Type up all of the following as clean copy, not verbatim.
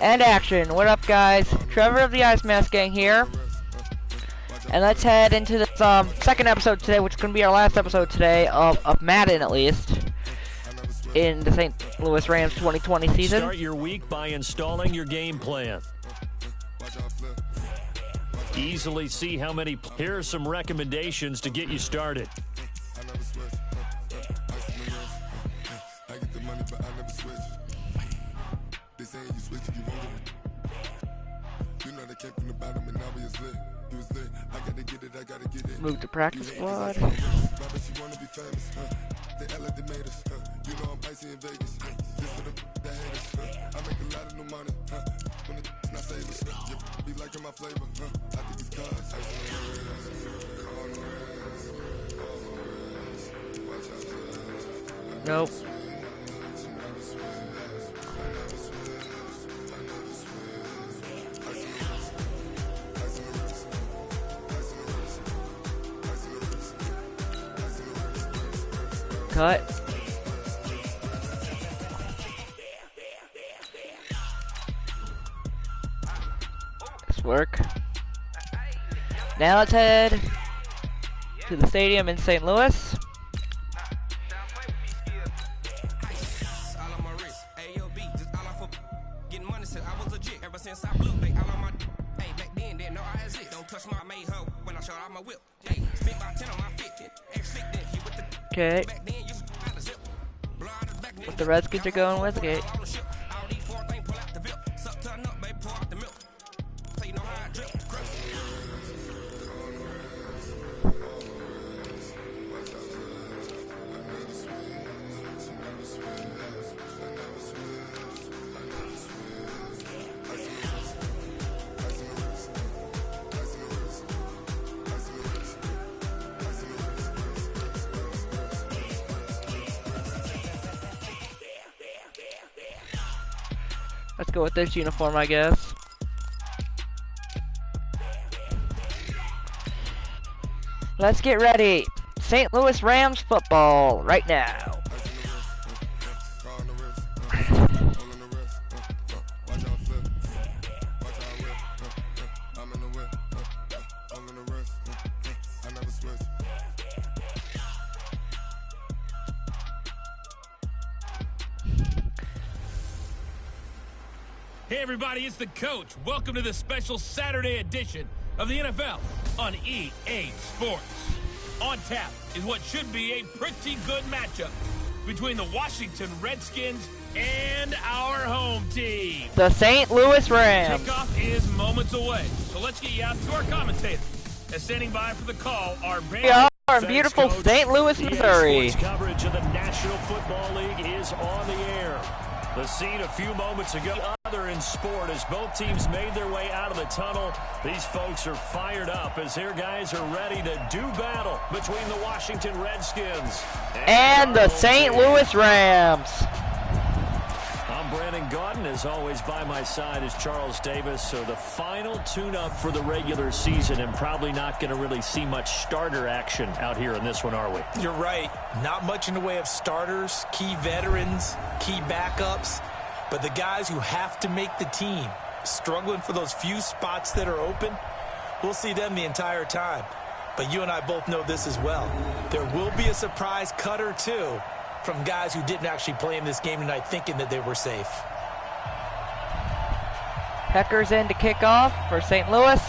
And action. What up, guys? Trevor of the Ice Mask Gang here. And let's head into this second episode today, which is going to be our last episode today of Madden, at least, in the St. Louis Rams 2020 season. Start your week by installing your game plan. Easily see how many. Here are some recommendations to get you started. Move to practice squad. Nope. Cut. This work. Now let's head to the stadium in St. Louis. Okay. What the Redskins are going with, okay. Let's go with this uniform, I guess. Let's get ready. St. Louis Rams football right now. Hey everybody, it's the coach. Welcome to the special Saturday edition of the NFL on EA Sports. On tap is what should be a pretty good matchup between the Washington Redskins and our home team, the St. Louis Rams. Kickoff is moments away, so let's get you out to our commentators. And standing by for the call are we are in beautiful St. Louis, Missouri. Sports coverage of the National Football League is on the air. The scene a few moments ago, other in sport, as both teams made their way out of the tunnel. These folks are fired up as their guys are ready to do battle between the Washington Redskins and the St. Louis Rams. I'm Brandon Gaudin. As always, by my side is Charles Davis. So the final tune-up for the regular season, and probably not going to really see much starter action out here in this one, are we? You're right. Not much in the way of starters, key veterans, key backups, but the guys who have to make the team, struggling for those few spots that are open, we'll see them the entire time. But you and I both know this as well. There will be a surprise cut or two from guys who didn't actually play in this game tonight thinking that they were safe. Pecker's in to kick off for St. Louis.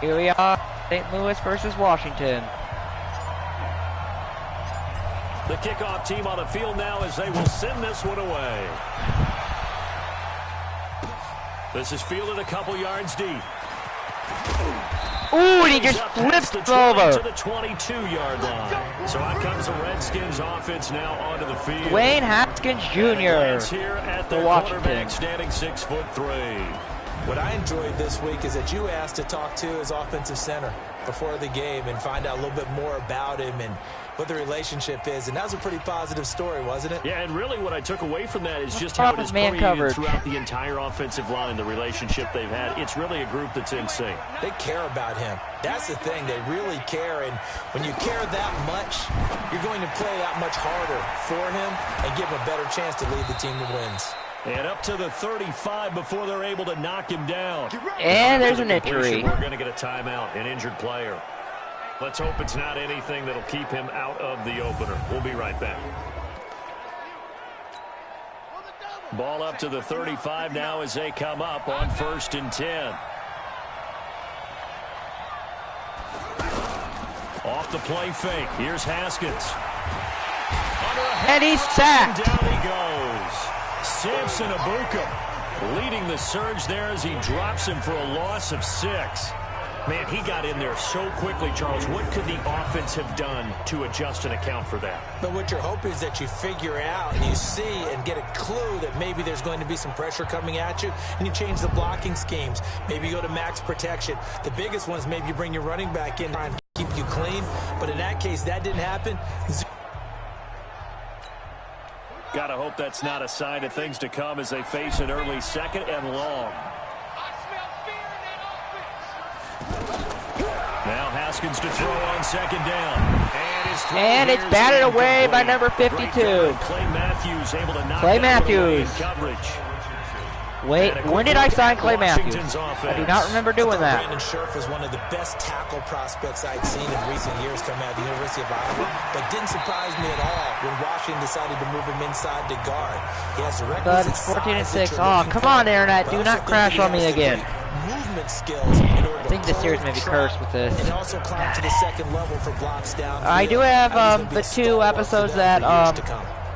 Here we are, St. Louis versus Washington. The kickoff team on the field now as they will send this one away. This is fielded a couple yards deep. Ooh, and he just flipped over. To the 22-yard line. So out comes the Redskins offense now onto the field. Dwayne Haskins Jr. Here at the for Washington. quarterback, standing 6'3". What I enjoyed this week is that you asked to talk to his offensive center before the game and find out a little bit more about him and what the relationship is. And that was a pretty positive story, wasn't it? Yeah, and really what I took away from that is just how it is permeated throughout the entire offensive line, the relationship they've had. It's really a group that's in sync. They care about him. That's the thing. They really care. And when you care that much, you're going to play that much harder for him and give him a better chance to lead the team to wins. And up to the 35 before they're able to knock him down. And there's an injury. We're going to get a timeout, an injured player. Let's hope it's not anything that'll keep him out of the opener. We'll be right back. Ball up to the 35 now as they come up on 1st and 10. Off the play fake. Here's Haskins. And he's sacked. Down he goes. Samson Abuka leading the surge there as he drops him for a loss of 6. Man, he got in there so quickly, Charles. What could the offense have done to adjust and account for that? But what you're hoping is that you figure out and you see and get a clue that maybe there's going to be some pressure coming at you, and you change the blocking schemes. Maybe you go to max protection. The biggest one is maybe you bring your running back in and keep you clean. But in that case, that didn't happen. Gotta hope that's not a sign of things to come as they face an early 2nd and long. Now Haskins to throw on 2nd down. And it's batted away by number 52. Clay Matthews able to knock Clay Matthews. Coverage. Wait, when did I sign Clay Matthews? I do not remember doing that. Brandon Scherf was one of the best tackle prospects I'd seen in recent years coming out of the University of Iowa, but didn't surprise me at all when Washington decided to move him inside to guard. He has the requisite It's 14 and size 6. Oh, come on, Internet. Do not crash on me again. Movement skills in order I think this series may be cursed with this. And also climb to the 2nd level for blocks down. I do have the 2 episodes that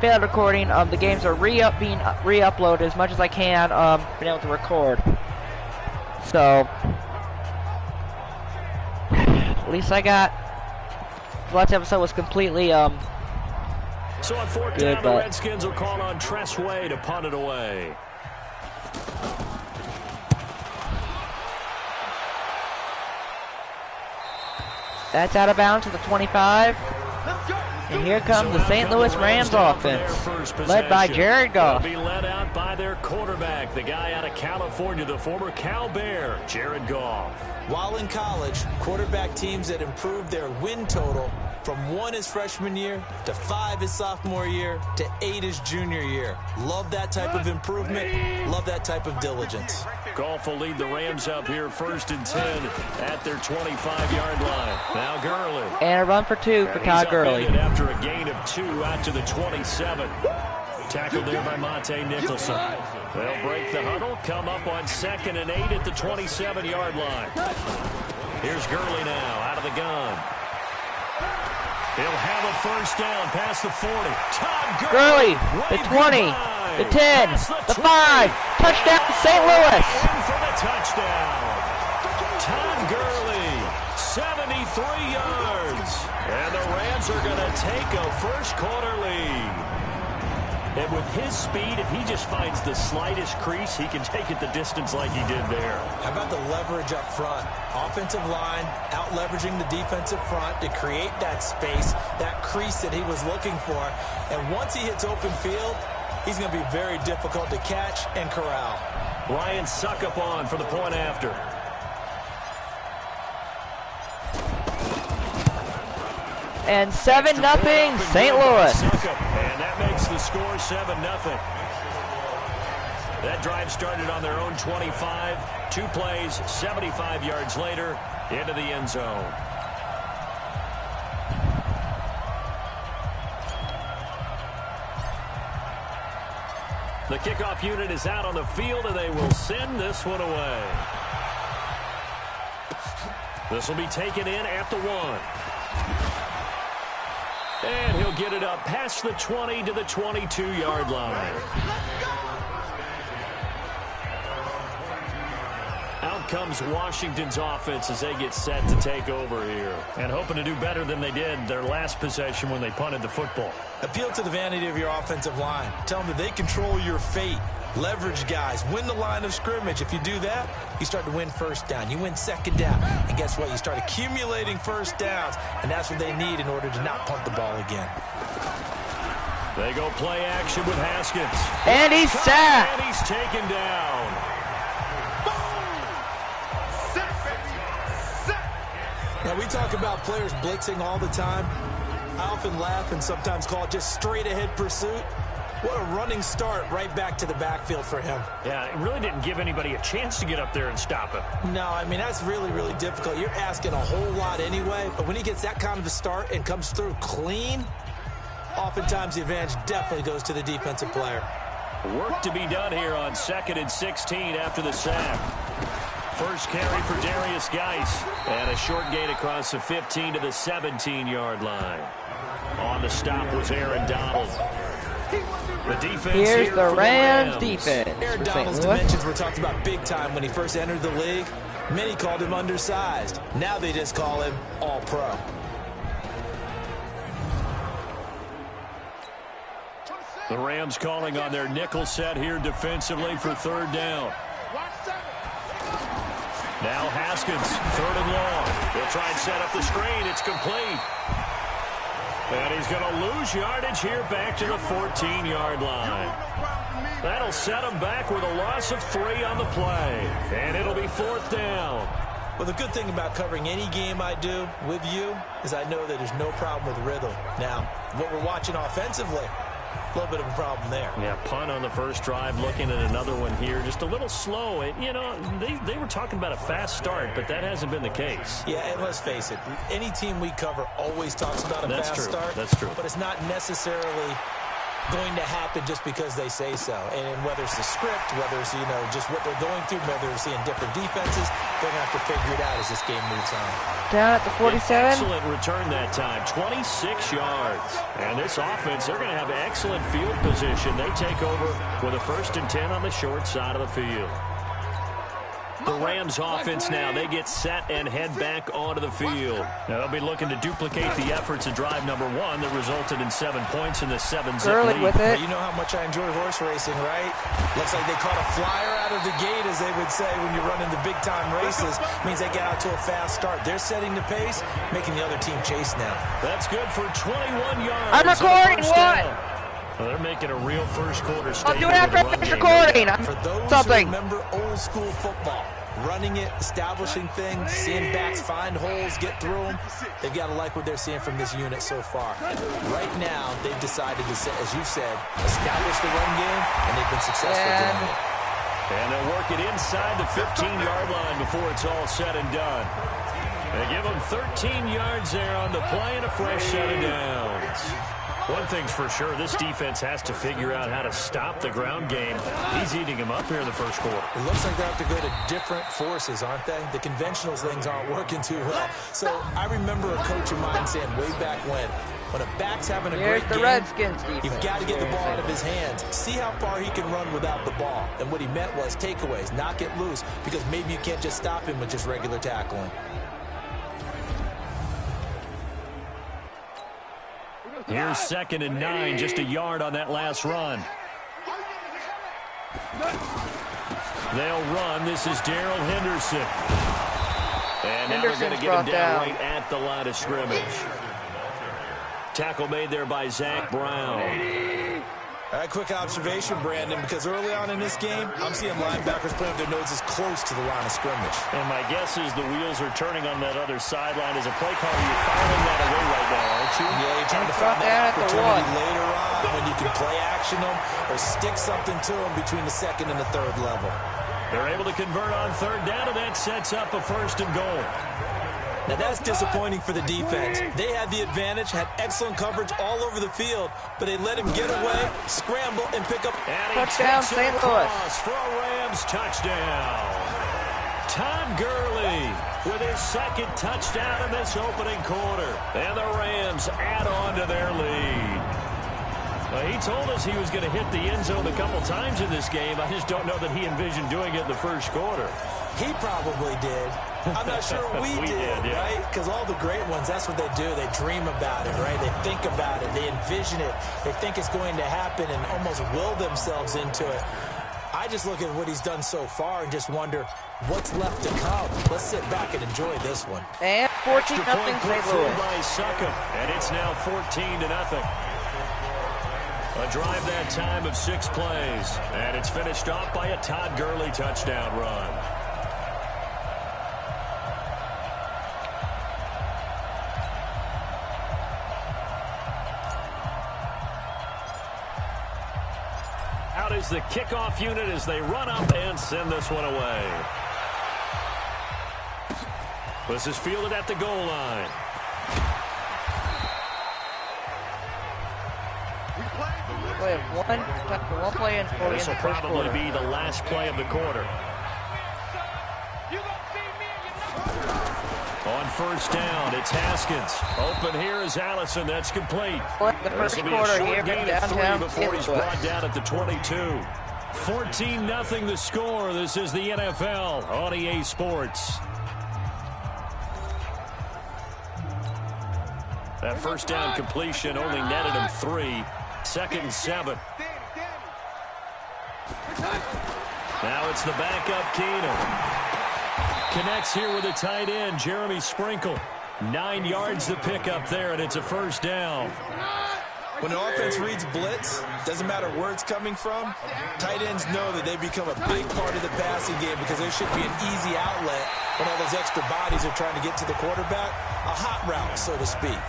failed recording. The games are being re-uploaded as much as I can. Been able to record. So at least I got the last episode was completely so on 4th good, down, the Redskins will call on Tressway to punt it away. That's out of bounds to the 25. And here comes the St. Louis Rams offense, led by Jared Goff. They'll be led out by their quarterback, the guy out of California, the former Cal Bear, Jared Goff. While in college, quarterback teams that improved their win total from 1 his freshman year to 5 his sophomore year to 8 his junior year. Love that type of improvement. Love that type of diligence. Goff will lead the Rams up here 1st and 10 at their 25-yard line. Now Gurley. And a run for 2 for Todd Gurley. After a gain of 2 out to the 27. Tackled there by Monte Nicholson. They'll break the huddle, come up on 2nd and 8 at the 27-yard line. Here's Gurley now out of the gun. He'll have a 1st down past the 40. Todd Gurley, the 20, the 10, the 5. Touchdown, St. Louis. In for the touchdown. Todd Gurley, 73 yards. And the Rams are going to take a first-quarter lead. And with his speed, if he just finds the slightest crease, he can take it the distance like he did there. How about the leverage up front? Offensive line out-leveraging the defensive front to create that space, that crease that he was looking for. And once he hits open field, he's going to be very difficult to catch and corral. Ryan Suckup on for the point after. And 7-0 St. Louis. And that makes the score 7-0. That drive started on their own 25. 2 plays, 75 yards later, into the end zone. The kickoff unit is out on the field, and they will send this one away. This will be taken in at the 1. And he'll get it up past the 20 to the 22-yard line. Out comes Washington's offense as they get set to take over here. And hoping to do better than they did their last possession when they punted the football. Appeal to the vanity of your offensive line. Tell them that they control your fate. leverage guys, win the line of scrimmage. If you do that, you start to win first down. You win second down. And guess what? You start accumulating first downs, and that's what they need in order to not punt the ball again. They go play action with Haskins. And he's sacked. And he's taken down. Now, we talk about players blitzing all the time. I often laugh and sometimes call it just straight-ahead pursuit. What a running start right back to the backfield for him. Yeah, it really didn't give anybody a chance to get up there and stop him. No, I mean, that's really, really difficult. You're asking a whole lot anyway, but when he gets that kind of a start and comes through clean, oftentimes the advantage definitely goes to the defensive player. Work to be done here on 2nd and 16 after the sack. First carry for Darius Geis. And a short gain across the 15 to the 17-yard line. On the stop was Aaron Donald. The defense Here's the Rams defense. Aaron Donald's dimensions were talked about big time when he first entered the league. Many called him undersized. Now they just call him all-pro. The Rams calling on their nickel set here defensively for 3rd down. Now Haskins, 3rd and long. They'll try and set up the screen. It's complete. And he's going to lose yardage here back to the 14-yard line. That'll set him back with a loss of 3 on the play. And it'll be 4th down. Well, the good thing about covering any game I do with you is I know that there's no problem with rhythm. Now, what we're watching offensively, a little bit of a problem there. Yeah, punt on the first drive, looking at another one here. Just a little slow. You know, they were talking about a fast start, but that hasn't been the case. Yeah, and let's face it, any team we cover always talks about a fast start. That's true. But it's not necessarily going to happen just because they say so. And whether it's the script, whether it's, you know, just what they're going through, whether they're seeing different defenses, they're going to have to figure it out as this game moves on. Down at the 47. Excellent return that time, 26 yards. And this offense, they're going to have excellent field position. They take over with a 1st and 10 on the short side of the field. The Rams offense now, they get set and head back onto the field. Now they'll be looking to duplicate the efforts of drive number 1 that resulted in 7 points in the 7-zip lead. With it. Well, you know how much I enjoy horse racing, right? Looks like they caught a flyer out of the gate, as they would say when you're running the big-time races. Means they get out to a fast start. They're setting the pace, making the other team chase now. That's good for 21 yards. I'm recording, what? Well, they're making a real first-quarter I'll statement. do it after I finish recording. For those who remember old-school football, running it, establishing things, seeing backs find holes, get through them, they've got to like what they're seeing from this unit so far. Right now, they've decided to, as you said, establish the run game, and they've been successful doing it. And they'll work it inside the 15-yard line before it's all said and done. They give them 13 yards there on the play and a fresh set of downs. One thing's for sure, this defense has to figure out how to stop the ground game. He's eating them up here in the first quarter. It looks like they have to go to different forces, aren't they? The conventional things aren't working too well. So I remember a coach of mine saying way back when a back's having a great game, Redskins defense. You've got to get the ball out of his hands. See how far he can run without the ball. And what he meant was takeaways, knock it loose, because maybe you can't just stop him with just regular tackling. Here's 2nd and 9, just a yard on that last run. They'll run. This is Darrell Henderson. And now they're going to get him down right at the line of scrimmage. Tackle made there by Zach Brown. All right, quick observation, Brandon, because early on in this game, I'm seeing linebackers putting their noses close to the line of scrimmage. And my guess is the wheels are turning on that other sideline. As a play caller, you're firing that away right now, aren't you? Yeah, you're trying to find that opportunity later on when you can play action them or stick something to them between the 2nd and the 3rd level. They're able to convert on 3rd down, and that sets up a 1st and goal. Now, that's disappointing for the defense. They had the advantage, had excellent coverage all over the field, but they let him get away, scramble, and pick up. Touchdown, St. Louis. For a Rams touchdown. Todd Gurley with his 2nd touchdown in this opening quarter. And the Rams add on to their lead. Well, he told us he was going to hit the end zone a couple times in this game. I just don't know that he envisioned doing it in the first quarter. He probably did. I'm not sure we did, yeah. right? Because all the great ones, that's what they do. They dream about it, right? They think about it. They envision it. They think it's going to happen and almost will themselves into it. I just look at what he's done so far and just wonder what's left to come. Let's sit back and enjoy this one. And 14-0 St. Louis. By Suckup, and it's now 14-0. A drive that time of 6 plays, and it's finished off by a Todd Gurley touchdown run. Out is the kickoff unit as they run up and send this one away. This is fielded at the goal line. One play in for this will probably be the last play of the quarter. On first down, it's Haskins. Open here is Allison. That's complete. The first quarter here downtown before he's brought down at the 22. 14-0 the score. This is the NFL on EA Sports. That first down completion only netted him 3. 2nd and 7. Now it's the backup Keenum. Connects here with a tight end, Jeremy Sprinkle. 9 yards to pick up there, and it's a first down. When the offense reads blitz, doesn't matter where it's coming from, tight ends know that they become a big part of the passing game because there should be an easy outlet when all those extra bodies are trying to get to the quarterback. A hot route, so to speak.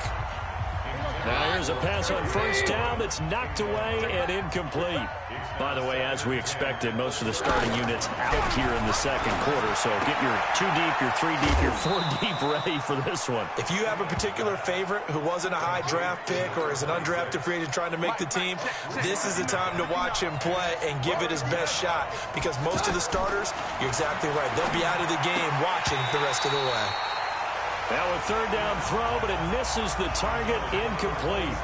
Now here's a pass on first down that's knocked away and incomplete. By the way, as we expected, most of the starting units out here in the second quarter. So get your 2 deep, your 3 deep, your 4 deep ready for this one. If you have a particular favorite who wasn't a high draft pick or is an undrafted free agent trying to make the team, this is the time to watch him play and give it his best shot. Because most of the starters, you're exactly right, they'll be out of the game watching the rest of the way. Now a third down throw, but it misses the target, incomplete.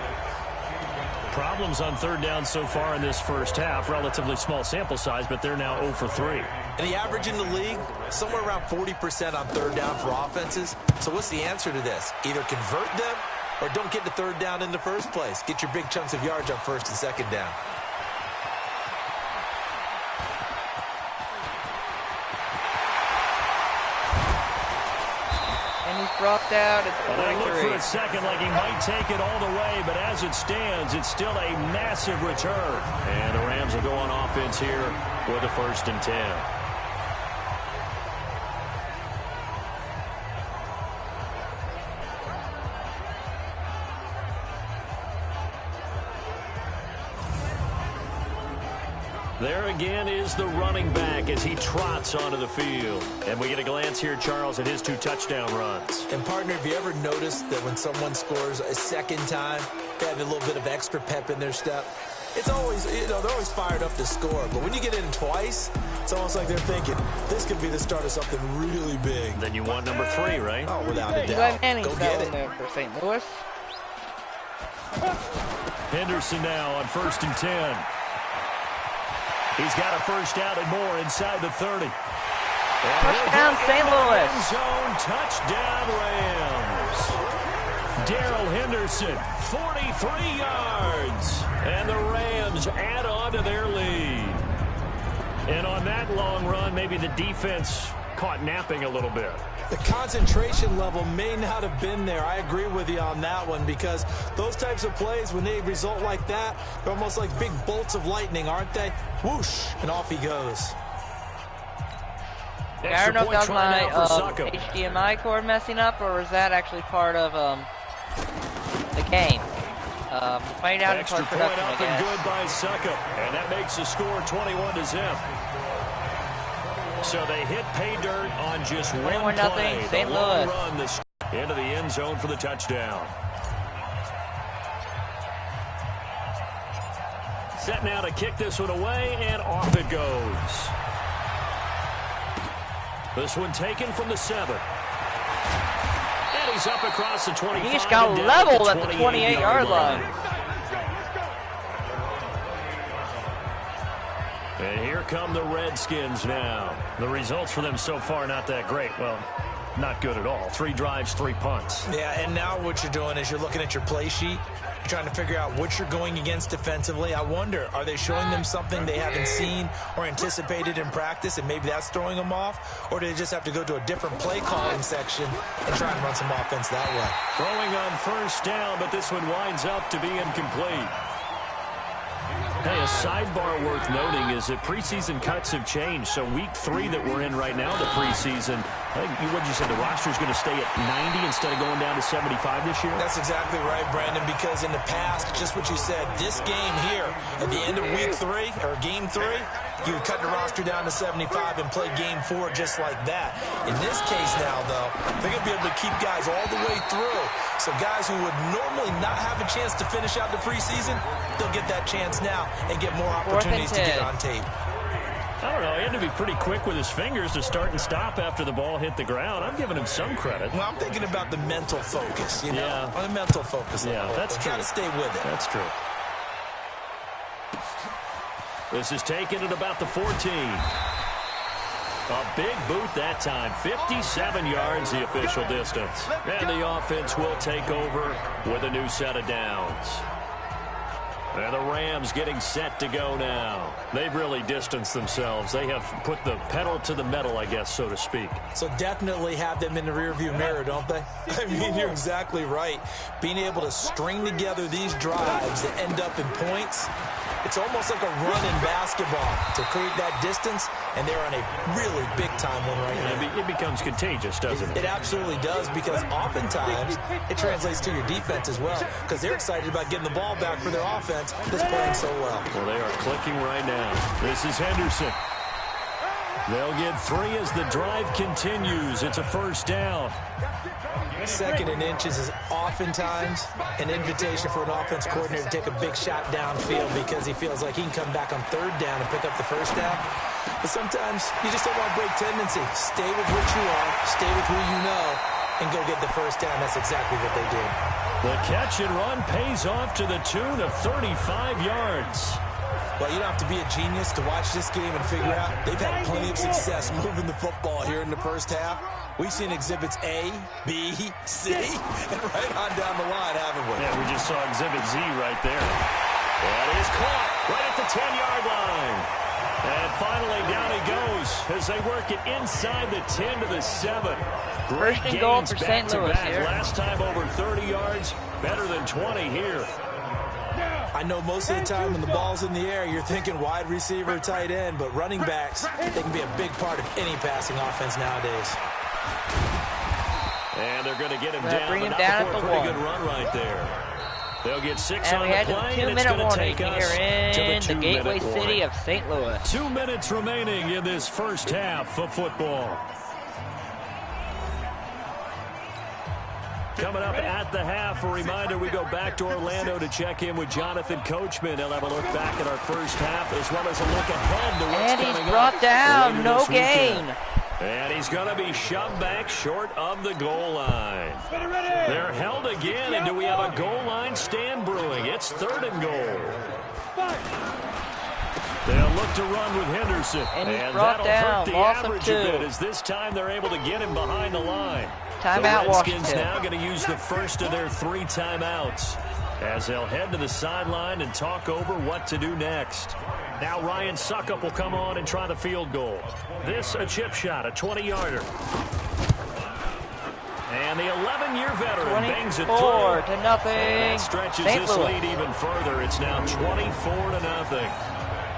Problems on third down so far in this first half. Relatively small sample size, but they're now 0 for 3. And the average in the league, somewhere around 40% on third down for offenses. So what's the answer to this? Either convert them or don't get to third down in the first place. Get your big chunks of yards on first and second down. Dropped out. It looked for a second like he might take it all the way, but as it stands, it's still a massive return. And the Rams will go on offense here with a 1st and 10. There again is the running back as he trots onto the field. And we get a glance here, Charles, at his 2 touchdown runs. And, partner, have you ever noticed that when someone scores a second time, they have a little bit of extra pep in their step? It's always, they're always fired up to score. But when you get in twice, it's almost like they're thinking, this could be the start of something really big. Then you want number 3, right? Oh, without a doubt. Go get it. For St. Louis. Henderson now on 1st and 10. He's got a first down and more inside the 30. Touchdown, St. Louis. Zone touchdown, Rams. Darrell Henderson, 43 yards. And the Rams add on to their lead. And on that long run, maybe the defense caught napping a little bit. The concentration level may not have been there. I agree with you on that one because those types of plays, when they result like that, they're almost like big bolts of lightning, aren't they? Whoosh, and off he goes. I don't know if that was my HDMI cord messing up, or was that actually part of the game? Find out in extra point up and good by Suckup, and that makes the score 21-0. So they hit pay dirt on just 1 play. St. Louis run into the end zone for the touchdown. Set now to kick this one away, and off it goes. This one taken from the 7. And he's up across the 25. He just got leveled at the 28-yard line. And here come the Redskins now. The results for them so far not that great. Well, not good at all. 3 drives, 3 punts. Yeah, and now what you're doing is you're looking at your play sheet. You're trying to figure out what you're going against defensively. I wonder, are they showing them something they haven't seen or anticipated in practice, and maybe that's throwing them off? Or do they just have to go to a different play calling section and try and run some offense that way? Throwing on first down, but this one winds up to be incomplete. Hey, a sidebar worth noting is that preseason cuts have changed. So week 3 that we're in right now, the preseason, I think what you said, the roster's going to stay at 90 instead of going down to 75 this year? That's exactly right, Brandon, because in the past, just what you said, this game here, at the end of week 3, or game 3, you would cut the roster down to 75 and play game 4 just like that. In this case now, though, they're going to be able to keep guys all the way through. So guys who would normally not have a chance to finish out the preseason, they'll get that chance now and get more opportunities to get on tape. I don't know. He had to be pretty quick with his fingers to start and stop after the ball hit the ground. I'm giving him some credit. Well, I'm thinking about the mental focus, you know? Yeah. On the mental focus. Yeah, that's true. Got to stay with it. That's true. This is taken at about the 14. A big boot that time. 57 yards, the official distance. And the offense will take over with a new set of downs. And the Rams getting set to go now. They've really distanced themselves. They have put the pedal to the metal, I guess, so to speak. So definitely have them in the rearview mirror, don't they? I mean, you're exactly right. Being able to string together these drives that end up in points, it's almost like a run in basketball to create that distance, and they're on a really big-time one right now. It becomes contagious, doesn't it? It absolutely does, because oftentimes it translates to your defense as well, because they're excited about getting the ball back for their offense that's playing so well. Well, they are clicking right now. This is Henderson. They'll get 3 as the drive continues. It's a first down. 2nd and inches is oftentimes an invitation for an offense coordinator to take a big shot downfield because he feels like he can come back on 3rd down and pick up the first down. But sometimes you just don't want to break tendency. Stay with what you are, stay with who you know, and go get the first down. That's exactly what they did. The catch and run pays off to the tune of 35 yards. Well, you don't have to be a genius to watch this game and figure out they've had plenty of success moving the football here in the first half. We've seen exhibits A, B, C, and right on down the line, haven't we? Yeah, we just saw exhibit Z right there. That is caught right at the 10-yard line. And finally, down he goes as they work it inside the 10 to the 7. Great First and goal gains for St. Louis back-to-back. here. Last time over 30 yards, better than 20 here. I know most of the time when the ball's in the air, you're thinking wide receiver, tight end, but running backs, they can be a big part of any passing offense nowadays. And they're going to get him Gonna down, bring but him not down before at a the pretty 1. good run right there. They'll get 6 And on we the had play, a and it's 2-minute going to warning take us here to in the 2-minute gateway city warning. of St. Louis. 2 minutes remaining in this first half of football. Coming up at the half, a reminder, we go back to Orlando to check in with Jonathan Coachman. He'll have a look back at our first half as well as a look ahead to what's And coming he's brought up down, later no this weekend. gain. And he's going to be shoved back short of the goal line. They're held again, and do we have a goal line stand brewing? It's 3rd and goal. They'll look to run with Henderson. And he's brought down, hurt the lost him average too. a bit as this time they're able to get him behind the line. Timeout, the Redskins Washington. now going to use the first of their 3 timeouts as they'll head to the sideline and talk over what to do next. Now Ryan Suckup will come on and try the field goal. This a chip shot, a 20-yarder. And the 11-year veteran bangs it through. 24-0. That stretches St. this Louis. lead even further. It's now 24-0.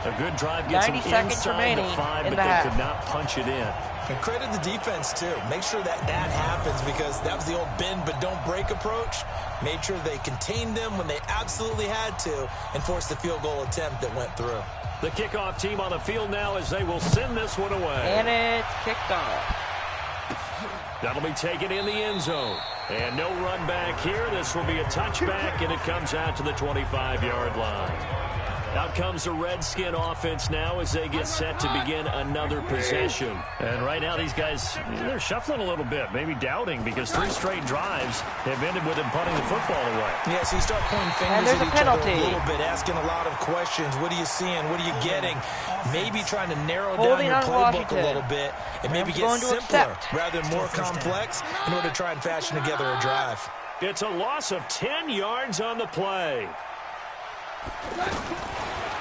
A good drive gets 90 them seconds inside remaining the 5, in but the they half. could not punch it in. And credit the defense, too. Make sure that happens because that was the old bend but don't break approach. Made sure they contained them when they absolutely had to and forced the field goal attempt that went through. The kickoff team on the field now as they will send this one away. And it's kicked off. That'll be taken in the end zone. And no run back here. This will be a touchback, and it comes out to the 25-yard line. Out comes the Redskin offense now as they get set to begin another possession. And right now these guys, they're shuffling a little bit, maybe doubting, because 3 straight drives have ended with them punting the football away. Yeah, so you start pointing fingers at each other a little bit, asking a lot of questions. What are you seeing? What are you getting? Maybe trying to narrow down your playbook a little bit and maybe get simpler rather than more complex in order to try and fashion together a drive. It's a loss of 10 yards on the play.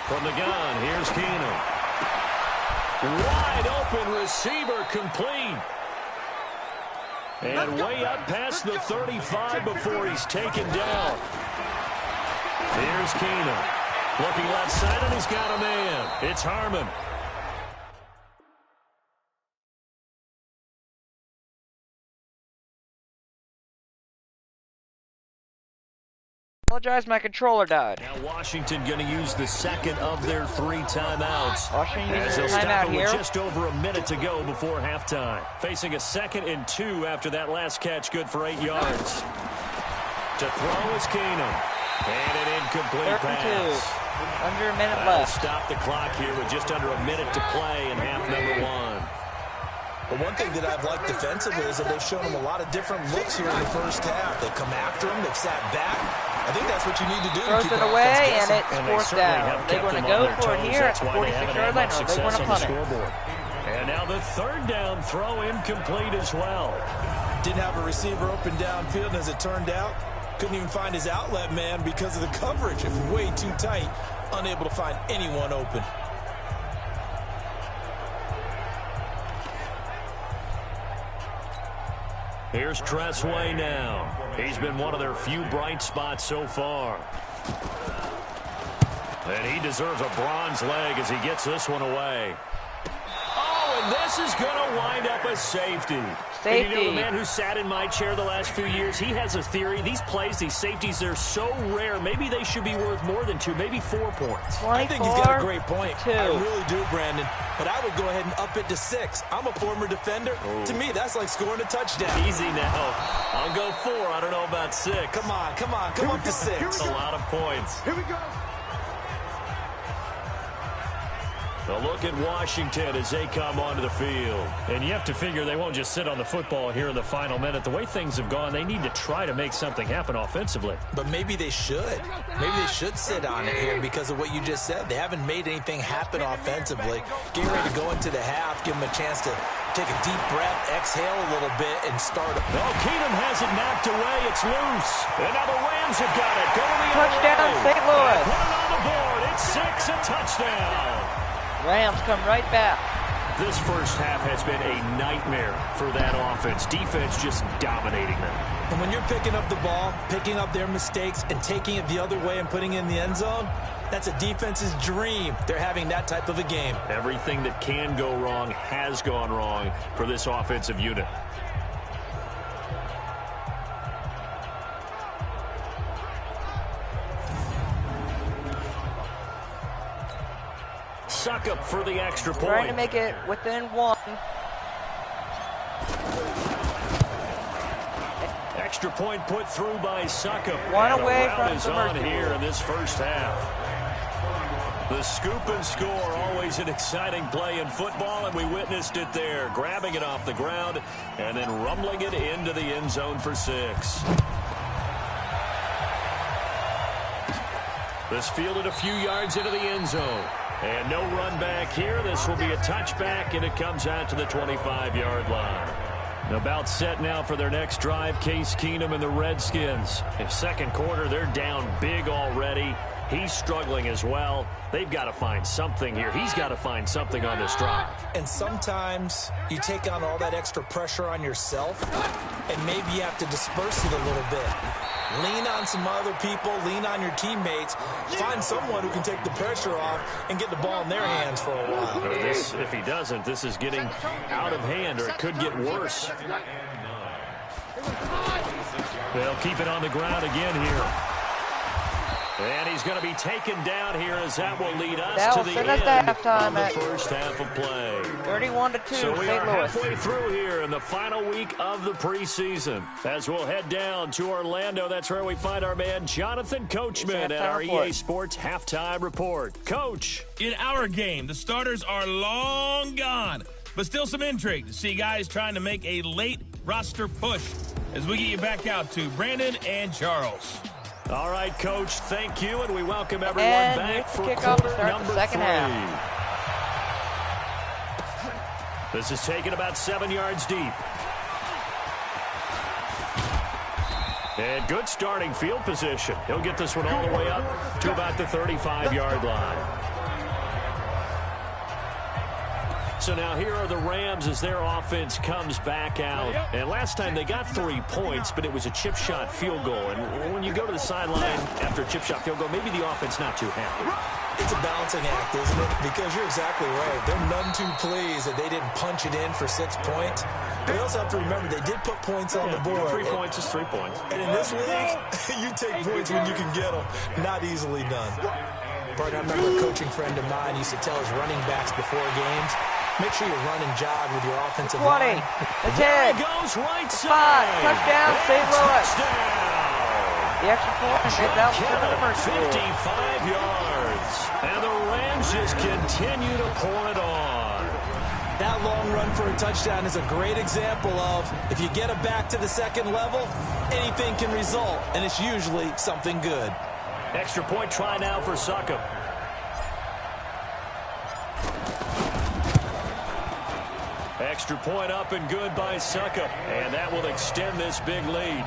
From the gun, here's Keenum. Wide open receiver complete. And way up past the 35 before he's taken down. Here's Keenum. Looking left side, and he's got a man. It's Harmon. Apologize, my controller died. Now Washington going to use the second of their 3 timeouts. Washington as uses they'll a timeout stop it here. with just over a minute to go before halftime. Facing a 2nd and 2 after that last catch, good for 8 yards. To throw is Keenum. And an incomplete pass. Under a minute That'll left. stop the clock here with just under a minute to play in half number 1. But one thing that I've liked defensively is that they've shown them a lot of different looks here in the first half. They've come after him. They've sat back. I think that's what you need to do. Throws it away, and it's 4th down. They're going to go for it here at the 46-yard line, or they're going to punt it. And now the 3rd down throw incomplete as well. Didn't have a receiver open downfield, and as it turned out, couldn't even find his outlet man because of the coverage. It was way too tight, unable to find anyone open. Here's Tressway now. He's been one of their few bright spots so far. And he deserves a bronze leg as he gets this one away. Oh, and this is going to wind up a safety. And you know, the man who sat in my chair the last few years, he has a theory. These plays, these safeties, they're so rare. Maybe they should be worth more than 2, maybe 4 points. I think he's got a great point. I really do, Brandon. But I would go ahead and up it to 6. I'm a former defender. To me, that's like scoring a touchdown. Easy now. I'll go 4. I don't know about 6. Come on. Come up to 6. A lot of points. Here we go. A look at Washington as they come onto the field. And you have to figure they won't just sit on the football here in the final minute. The way things have gone, they need to try to make something happen offensively. But maybe they should. Maybe they should sit on it here because of what you just said. They haven't made anything happen offensively. Get ready to go into the half, give them a chance to take a deep breath, exhale a little bit, and start. Well, Keenum has it knocked away. It's loose. And now the Rams have got it. Going the touchdown, St. Louis. Put it on the board. It's 6, a touchdown. Rams come right back. This first half has been a nightmare for that offense. Defense just dominating them. And when you're picking up the ball, picking up their mistakes, and taking it the other way and putting it in the end zone, that's a defense's dream. They're having that type of a game. Everything that can go wrong has gone wrong for this offensive unit. Suckup for the extra point. Trying to make it within 1. Extra point put through by Suckup. 1 away from is the on mercy. here in this first half. The scoop and score, always an exciting play in football, and we witnessed it there. Grabbing it off the ground and then rumbling it into the end zone for 6. This fielded a few yards into the end zone. And no run back here. This will be a touchback, and it comes out to the 25-yard line. About set now for their next drive, Case Keenum and the Redskins. In second quarter, they're down big already. He's struggling as well. They've got to find something here. He's got to find something on this drive. And sometimes you take on all that extra pressure on yourself, and maybe you have to disperse it a little bit. Lean on some other people, lean on your teammates, find someone who can take the pressure off and get the ball in their hands for a while. If he doesn't, this is getting out of hand, or it could get worse. They'll keep it on the ground again here. And he's going to be taken down here as that will lead us That to will the send end us to halftime of the at first half of play. 31-2, So we St. are Louis. halfway through here in the final week of the preseason. As we'll head down to Orlando, that's where we find our man Jonathan Coachman at our EA Sports Halftime Report. Coach. In our game, the starters are long gone, but still some intrigue to see guys trying to make a late roster push as we get you back out to Brandon and Charles. All right, Coach, thank you, and we welcome everyone And back for kickoff to quarter start number the second 3. half. This is taken about 7 yards deep. And good starting field position. He'll get this one all the way up to about the 35-yard line. So now here are the Rams as their offense comes back out. And last time they got 3 points, but it was a chip shot field goal. And when you go to the sideline after a chip shot field goal, maybe the offense not too happy. It's a balancing act, isn't it? Because you're exactly right. They're none too pleased that they didn't punch it in for 6 points. But you also have to remember they did put points on the board. 3 points is 3 points. And in this league, you take points when you can get them. Not easily done. But I remember a coaching friend of mine used to tell his running backs before games, make sure you run and jog with your offensive 20. line. That's There it. he goes right side. 5. Touchdown, St. Louis. Touchdown. The extra point. That was for the first 55 yards. And the Rams just continue to pour it on. That long run for a touchdown is a great example of if you get it back to the second level, anything can result, and it's usually something good. Extra point try now for Succop. Extra point up and good by Succop. And that will extend this big lead.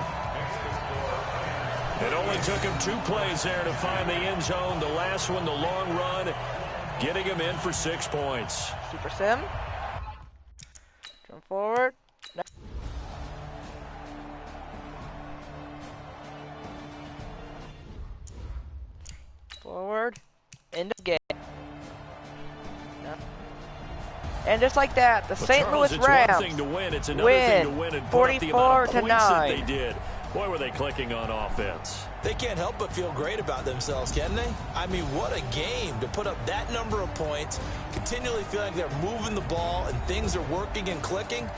It only took him 2 plays there to find the end zone. The last one, the long run, getting him in for 6 points. Super Sim. Jump forward. Forward. End of game. And just like that, the St. Louis Rams win 44-9. They did. Boy, were they clicking on offense. They can't help but feel great about themselves, can they? I mean, what a game to put up that number of points, continually feeling like they're moving the ball and things are working and clicking.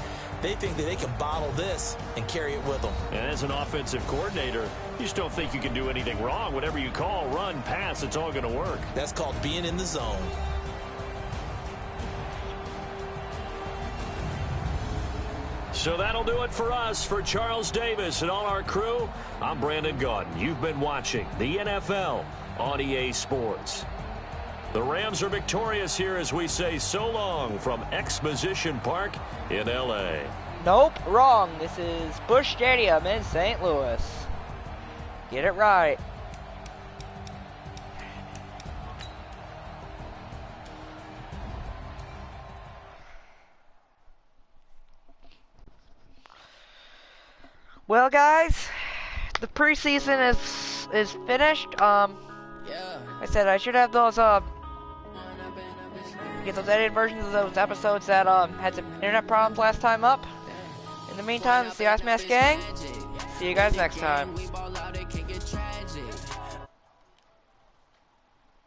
They think that they can bottle this and carry it with them. And as an offensive coordinator, you just don't think you can do anything wrong. Whatever you call, run, pass, it's all going to work. That's called being in the zone. So that'll do it for us. For Charles Davis and all our crew, I'm Brandon Gaudin. You've been watching the NFL on EA Sports. The Rams are victorious here as we say so long from Exposition Park in L.A. Nope, wrong. This is Busch Stadium in St. Louis. Get it right. Well, guys, the preseason is finished. I said I should have those get those edited versions of those episodes that had some internet problems last time up. In the meantime, it's the Ice Mask Gang. See you guys next time.